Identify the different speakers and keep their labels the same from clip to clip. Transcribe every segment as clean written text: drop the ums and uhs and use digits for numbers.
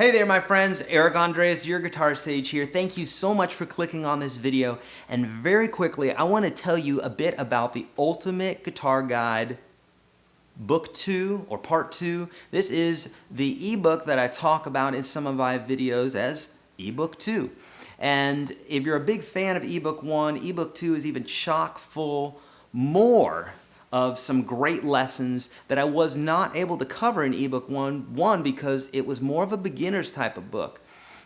Speaker 1: Hey there, my friends. Eric Andreas, your Guitar Sage here. Thank you so much for clicking on this video. And very quickly, I want to tell you a bit about the Ultimate Guitar Guide Book 2 or Part 2. This is the ebook that I talk about in some of my videos as ebook 2. And if you're a big fan of ebook 1, ebook 2 is even chock full more of some great lessons that I was not able to cover in ebook 1 because it was more of a beginner's type of book.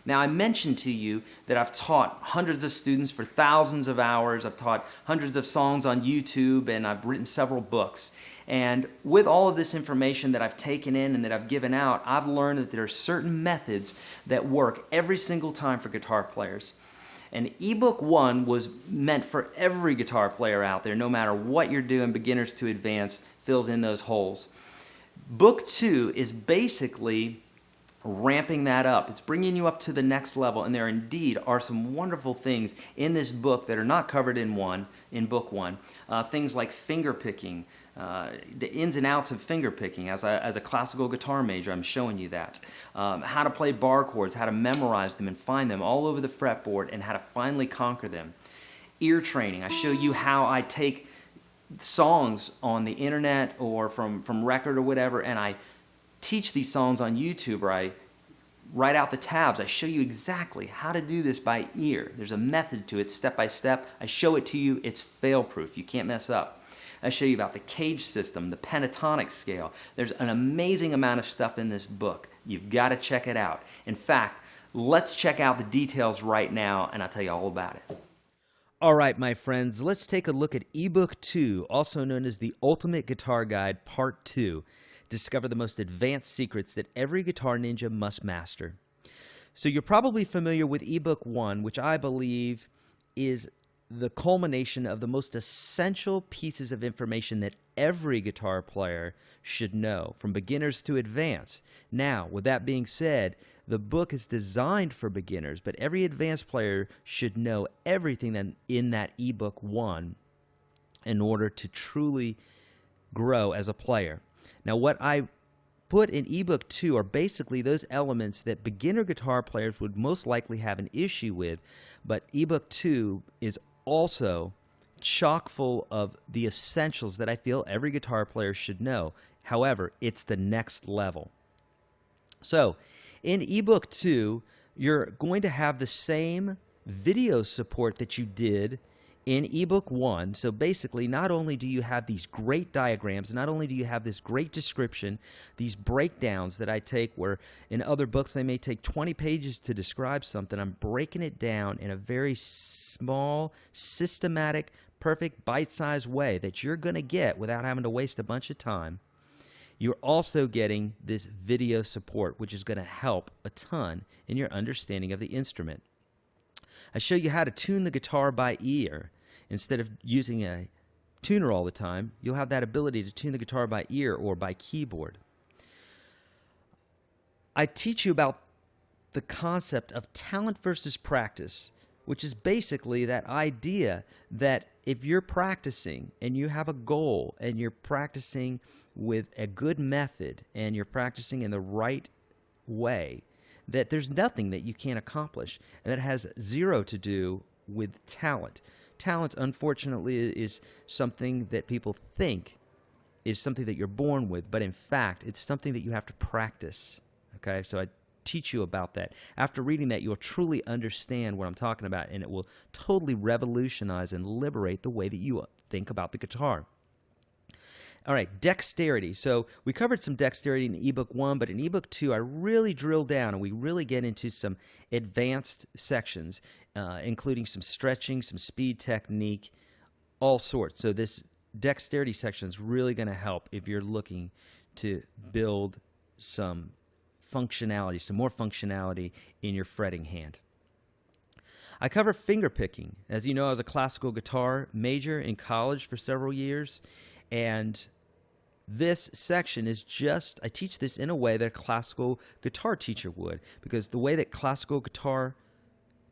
Speaker 1: Now, I mentioned to you that I've taught hundreds of students for thousands of hours. I've taught hundreds of songs on YouTube, and I've written several books. And with all of this information that I've taken in and that I've given out, I've learned that there are certain methods that work every single time for guitar players. And ebook 1 was meant for every guitar player out there, no matter what you're doing, beginners to advanced, fills in those holes. Book 2 is basically ramping that up. It's bringing you up to the next level, and there indeed are some wonderful things in this book that are not covered in book 1. Things like finger picking, the ins and outs of finger picking. As a classical guitar major, I'm showing you that. How to play bar chords, how to memorize them and find them all over the fretboard, and how to finally conquer them. Ear training. I show you how I take songs on the internet or from record or whatever, and I teach these songs on YouTube, or I write out the tabs. I show you exactly how to do this by ear. There's a method to it, step by step. I show it to you. It's fail-proof. You can't mess up. I show you about the cage system, the pentatonic scale. There's an amazing amount of stuff in this book. You've got to check it out. In fact, let's check out the details right now, and I'll tell you all about it. All right, my friends, let's take a look at ebook 2, also known as the Ultimate Guitar Guide Part 2. Discover the most advanced secrets that every guitar ninja must master. So you're probably familiar with ebook 1, which I believe is the culmination of the most essential pieces of information that every guitar player should know, from beginners to advanced. Now, with that being said, the book is designed for beginners, but every advanced player should know everything in that ebook 1 in order to truly grow as a player. Now, what I put in ebook 2 are basically those elements that beginner guitar players would most likely have an issue with, but ebook 2 is also chock full of the essentials that I feel every guitar player should know. However, it's the next level. So, in ebook 2, you're going to have the same video support that you did in ebook 1. So basically, not only do you have these great diagrams, not only do you have this great description, these breakdowns that I take where in other books they may take 20 pages to describe something, I'm breaking it down in a very small, systematic, perfect, bite-sized way that you're going to get without having to waste a bunch of time. You're also getting this video support, which is going to help a ton in your understanding of the instrument. I show you how to tune the guitar by ear. Instead of using a tuner all the time, you'll have that ability to tune the guitar by ear or by keyboard. I teach you about the concept of talent versus practice, which is basically that idea that if you're practicing and you have a goal and you're practicing with a good method and you're practicing in the right way, that there's nothing that you can't accomplish, and that has zero to do with talent. Talent, unfortunately, is something that people think is something that you're born with, but in fact, it's something that you have to practice. Okay, so I teach you about that. After reading that, you'll truly understand what I'm talking about, and it will totally revolutionize and liberate the way that you think about the guitar. All right, dexterity. So we covered some dexterity in ebook 1, but in ebook 2, I really drill down and we really get into some advanced sections, including some stretching, some speed technique, all sorts. So this dexterity section is really going to help if you're looking to build some functionality, some more functionality in your fretting hand. I cover finger picking. As you know, I was a classical guitar major in college for several years, and this section is I teach this in a way that a classical guitar teacher would, because the way that classical guitar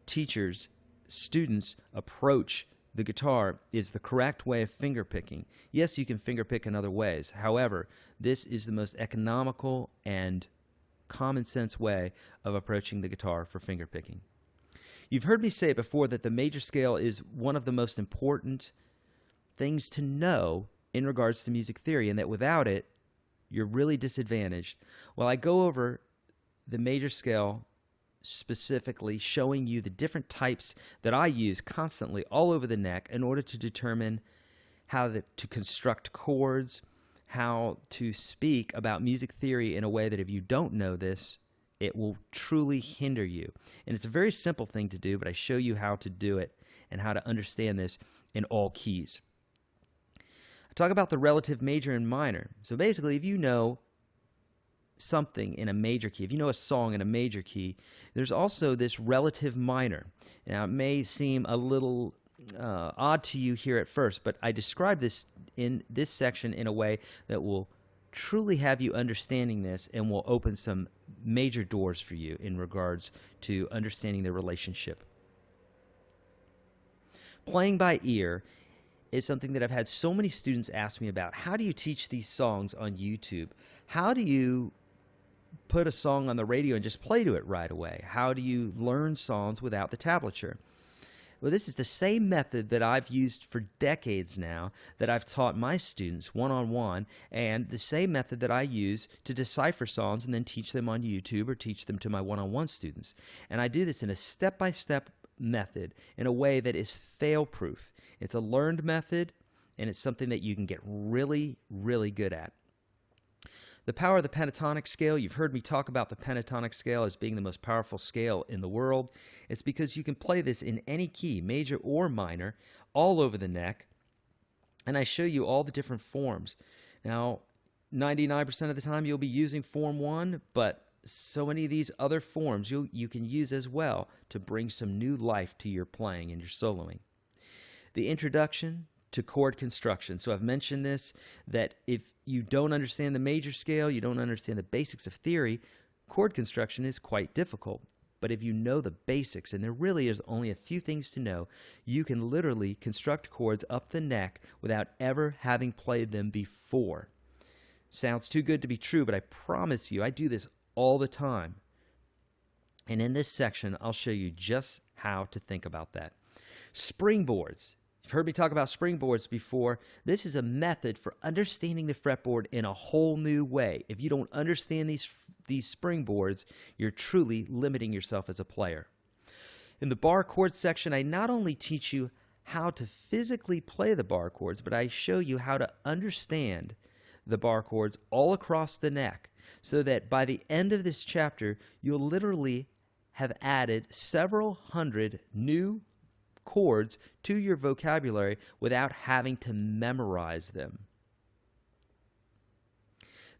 Speaker 1: teachers, students approach the guitar is the correct way of finger picking. Yes, you can finger pick in other ways. However, this is the most economical and common sense way of approaching the guitar for fingerpicking. You've heard me say it before that the major scale is one of the most important things to know in regards to music theory, and that without it, you're really disadvantaged. Well, I go over the major scale specifically, showing you the different types that I use constantly all over the neck in order to determine how to construct chords, how to speak about music theory in a way that if you don't know this, it will truly hinder you. And it's a very simple thing to do, but I show you how to do it and how to understand this in all keys. I talk about the relative major and minor. So basically, if you know something in a major key, if you know a song in a major key, there's also this relative minor. Now, it may seem a little odd to you here at first, but I describe this in this section in a way that will truly have you understanding this and will open some major doors for you in regards to understanding the relationship. Playing by ear is something that I've had so many students ask me about. How do you teach these songs on YouTube? How do you put a song on the radio and just play to it right away? How do you learn songs without the tablature? Well, this is the same method that I've used for decades now, that I've taught my students one-on-one, and the same method that I use to decipher songs and then teach them on YouTube or teach them to my one-on-one students. And I do this in a step-by-step method in a way that is fail-proof. It's a learned method, and it's something that you can get really, really good at. The power of the pentatonic scale, you've heard me talk about the pentatonic scale as being the most powerful scale in the world. It's because you can play this in any key, major or minor, all over the neck, and I show you all the different forms. Now, 99% of the time you'll be using form 1, but so many of these other forms you can use as well to bring some new life to your playing and your soloing. The introduction to chord construction. So I've mentioned this, that if you don't understand the major scale, you don't understand the basics of theory, chord construction is quite difficult. But if you know the basics, and there really is only a few things to know, you can literally construct chords up the neck without ever having played them before. Sounds too good to be true, but I promise you, I do this all the time. And in this section, I'll show you just how to think about that. Springboards. You've heard me talk about springboards before. This is a method for understanding the fretboard in a whole new way. If you don't understand these springboards, you're truly limiting yourself as a player. In the bar chord section, I not only teach you how to physically play the bar chords, but I show you how to understand the bar chords all across the neck, so that by the end of this chapter, you'll literally have added several hundred new chords to your vocabulary without having to memorize them.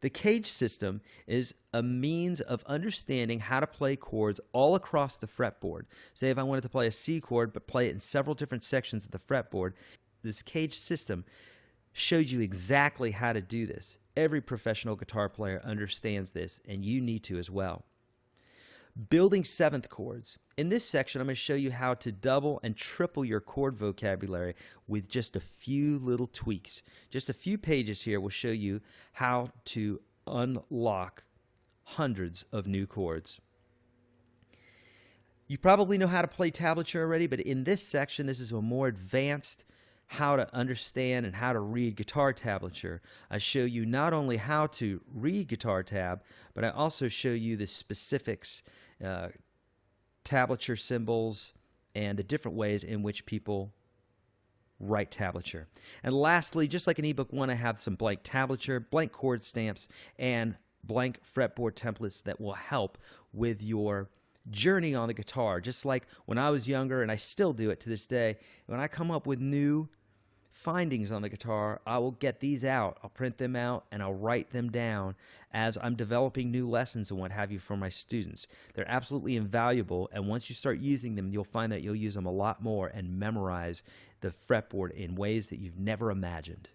Speaker 1: The cage system is a means of understanding how to play chords all across the fretboard. Say if I wanted to play a C chord but play it in several different sections of the fretboard, this cage system shows you exactly how to do this. Every professional guitar player understands this, and you need to as well. Building seventh chords. In this section, I'm going to show you how to double and triple your chord vocabulary with just a few little tweaks. Just a few pages here will show you how to unlock hundreds of new chords. You probably know how to play tablature already, but in this section, this is a more advanced how to understand and how to read guitar tablature. I show you not only how to read guitar tab, but I also show you the specifics, tablature symbols, and the different ways in which people write tablature. And lastly, just like in ebook 1, I have some blank tablature, blank chord stamps, and blank fretboard templates that will help with your journey on the guitar. Just like when I was younger, and I still do it to this day, when I come up with new findings on the guitar, I will get these out. I'll print them out and I'll write them down as I'm developing new lessons and what have you for my students. They're absolutely invaluable, and once you start using them, you'll find that you'll use them a lot more and memorize the fretboard in ways that you've never imagined.